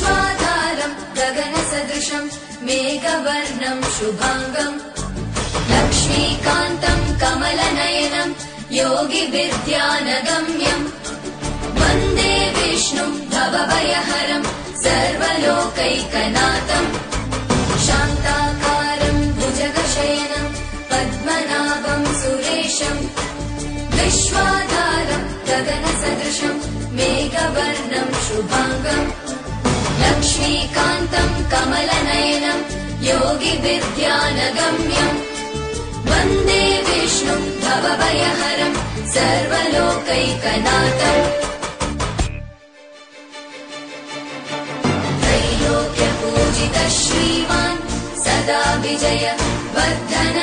विश्वाधारम् गगनसदृशम् मेघवर्णम् शुभाङ्गम् लक्ष्मीकान्तम् कमलनयनम् योगिविद्यानगम्यम् वन्दे विष्णुम् भवभयहरम् सर्वलोकैकनाथम् शान्ताकारम् भुजगशयनम् पद्मनाभम् सुरेशम् विश्वाधारम् गगनसदृशम् मेघवर्णम् शुभाङ्गम् लक्ष्मीकान्तम् कमलनयनम् योगिविद्यानगम्यम् वन्दे विष्णुम् भवभयहरम् सर्वलोकैकनाथम् त्रैलोक्यपूजितः श्रीमान् सदा विजय वर्धन